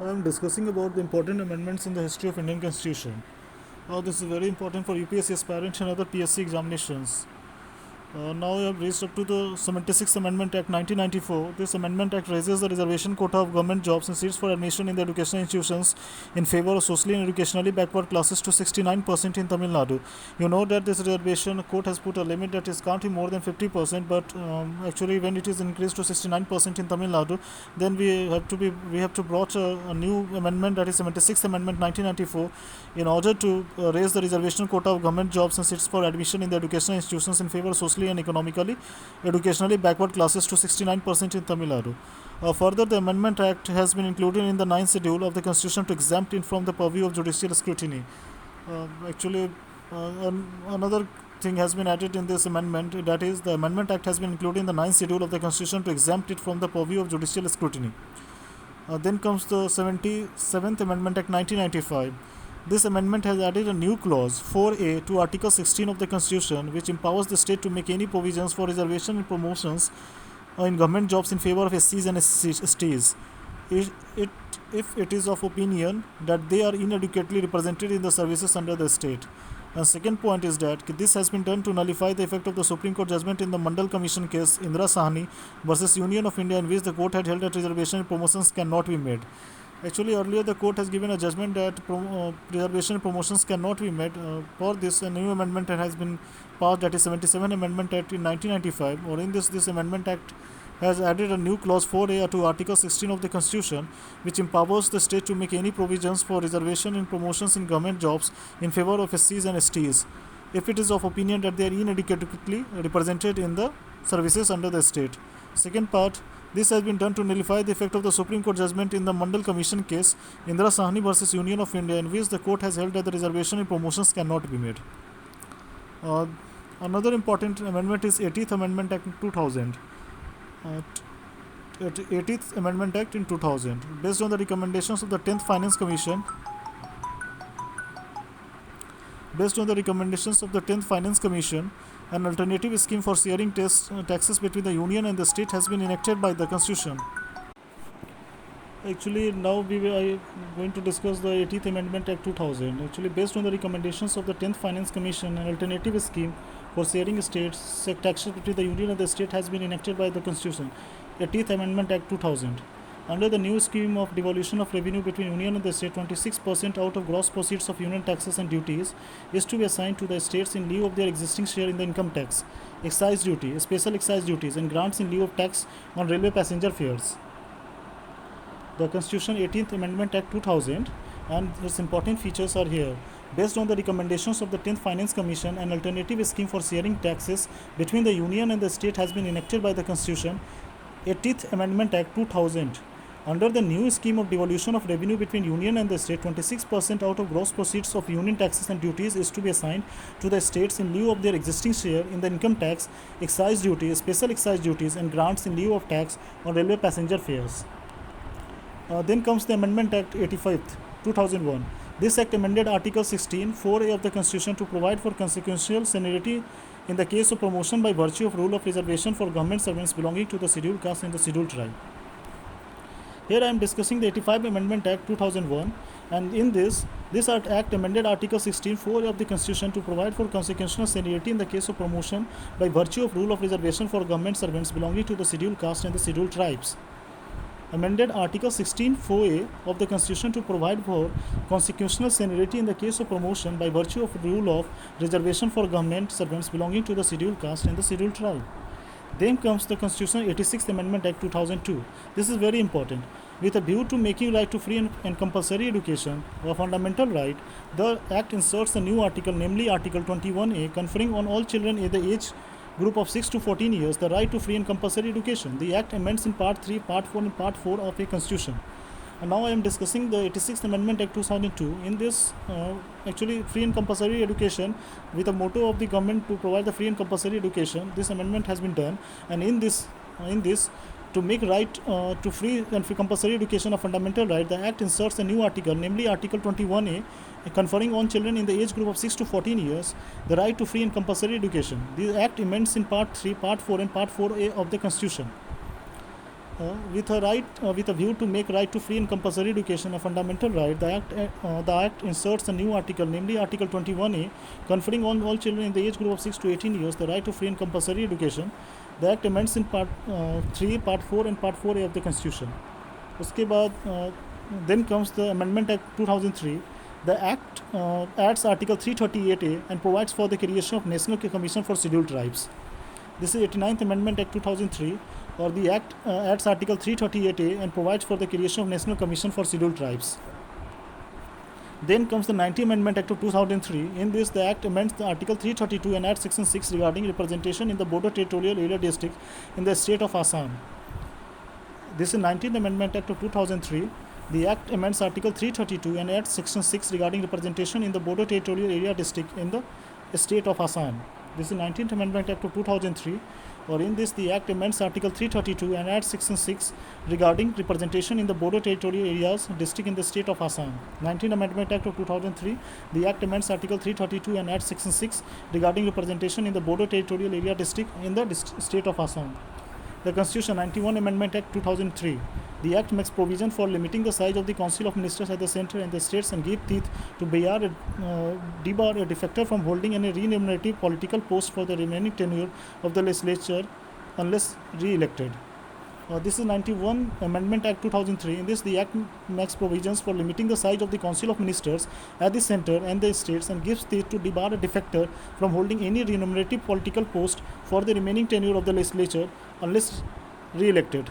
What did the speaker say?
I am discussing about the important amendments in the history of Indian Constitution. This is very important for UPSC aspirants and other PSC examinations. Now we have reached up to the 76th Amendment Act 1994. This Amendment Act raises the reservation quota of government jobs and seats for admission in the educational institutions in favor of socially and educationally backward classes to 69% in Tamil Nadu. You know that this reservation court has put a limit that is can't be more than 50%, but actually when it is increased to 69% in Tamil Nadu, then we have to brought a new amendment, that is 76th Amendment 1994, in order to raise the reservation quota of government jobs and seats for admission in the educational institutions in favor of socially and economically, educationally backward classes to 69% in Tamil Nadu. Further, the Amendment Act has been included in the 9th schedule of the Constitution to exempt it from the purview of judicial scrutiny. Another thing has been added in this amendment, that is, the Amendment Act has been included in the 9th schedule of the Constitution to exempt it from the purview of judicial scrutiny. Then comes the 77th Amendment Act 1995. This amendment has added a new clause 4A to Article 16 of the Constitution, which empowers the state to make any provisions for reservation and promotions in government jobs in favor of SCs and STs. If it is of opinion that they are inadequately represented in the services under the state. And second point is that this has been done to nullify the effect of the Supreme Court judgment in the Mandal Commission case Indira Sahni versus Union of India, in which the court had held that reservation and promotions cannot be made. Actually, earlier the court has given a judgment that reservation and promotions cannot be made. For this, a new amendment has been passed, that is 77 Amendment Act in 1995. Or in this Amendment Act has added a new clause 4A to Article 16 of the Constitution, which empowers the state to make any provisions for reservation and promotions in government jobs in favor of SCs and STs, if it is of opinion that they are inadequately represented in the services under the state. Second part, this has been done to nullify the effect of the Supreme Court judgment in the Mandal Commission case Indira Sahni versus Union of India, in which the court has held that the reservation and promotions cannot be made. Another important amendment is 18th Amendment Act 2000. 18th Amendment Act in 2000, based on the recommendations of the 10th Finance Commission. Based on the recommendations of the 10th Finance Commission, an alternative scheme for sharing taxes between the Union and the state has been enacted by the Constitution. Actually, now we are going to discuss the 18th Amendment Act 2000. Actually, based on the recommendations of the 10th Finance Commission, an alternative scheme for sharing taxes between the Union and the state has been enacted by the Constitution. 18th Amendment Act 2000. Under the new scheme of devolution of revenue between Union and the state, 26% out of gross proceeds of Union taxes and duties is to be assigned to the states in lieu of their existing share in the income tax, excise duty, special excise duties, and grants in lieu of tax on railway passenger fares. The Constitution 18th Amendment Act 2000 and its important features are here. Based on the recommendations of the 10th Finance Commission, an alternative scheme for sharing taxes between the Union and the state has been enacted by the Constitution. 18th Amendment Act 2000. Under the new scheme of devolution of revenue between Union and the state, 26% out of gross proceeds of Union taxes and duties is to be assigned to the states in lieu of their existing share in the income tax, excise duty, special excise duties, and grants in lieu of tax on railway passenger fares. Then comes the Amendment Act 85, 2001. This act amended Article 16, 4A of the Constitution to provide for consequential seniority in the case of promotion by virtue of rule of reservation for government servants belonging to the scheduled caste and the scheduled tribe. Here I am discussing the 85 Amendment Act 2001, and in this act amended Article 16, 4 of the Constitution to provide for consequential seniority in the case of promotion by virtue of rule of reservation for government servants belonging to the scheduled caste and the scheduled tribes. Amended Article 16, 4A of the Constitution to provide for consequential seniority in the case of promotion by virtue of rule of reservation for government servants belonging to the scheduled caste and the scheduled tribe. Then comes the Constitution 86th Amendment Act 2002. This is very important. With a view to making right to free and compulsory education a fundamental right, the Act inserts a new article, namely Article 21A, conferring on all children in the age group of 6 to 14 years the right to free and compulsory education. The Act amends in Part 3, Part 4 and Part 4 of a Constitution. And now I am discussing the 86th Amendment Act 2002. In this, actually free and compulsory education, with a motto of the government to provide the free and compulsory education, this amendment has been done. And in this, to make right to free and compulsory education a fundamental right, the Act inserts a new article, namely Article 21A, conferring on children in the age group of 6 to 14 years the right to free and compulsory education. The Act amends in Part 3, Part 4 and Part 4A of the Constitution. With a view to make right to free and compulsory education a fundamental right, the Act inserts a new article, namely Article 21A, conferring on all children in the age group of 6 to 18 years the right to free and compulsory education. The Act amends in Part 3, Part 4 and Part 4A of the Constitution. उसके बाद then comes the Amendment Act 2003. The Act adds Article 338A and provides for the creation of National Commission for Scheduled Tribes. This is 89th Amendment Act 2003, or the Act adds Article 338A and provides for the creation of National Commission for Scheduled Tribes. Then comes the 90th Amendment Act of 2003. In this, the Act amends the Article 332 and adds Section 6 regarding representation in the Border Territorial Area District in the state of Assam. This is 19th Amendment Act of 2003. The Act amends Article 332 and adds Section 6 regarding representation in the Border Territorial Area District in the state of Assam. This is 19th Amendment Act of 2003, or in this the Act amends Article 332 and adds Section 6 regarding representation in the Border Territorial Areas District in the state of Assam. 19th Amendment Act of 2003, the Act amends Article 332 and adds Section 6 regarding representation in the Border Territorial Area District in the state of Assam. The Constitution 91 Amendment Act 2003. The Act makes provision for limiting the size of the Council of Ministers at the centre and the states and give teeth to debar a defector from holding any remunerative political post for the remaining tenure of the legislature unless re-elected. This is 91 Amendment Act 2003. In this, the Act makes provisions for limiting the size of the Council of Ministers at the centre and the states and gives teeth to debar a defector from holding any remunerative political post for the remaining tenure of the legislature unless re-elected.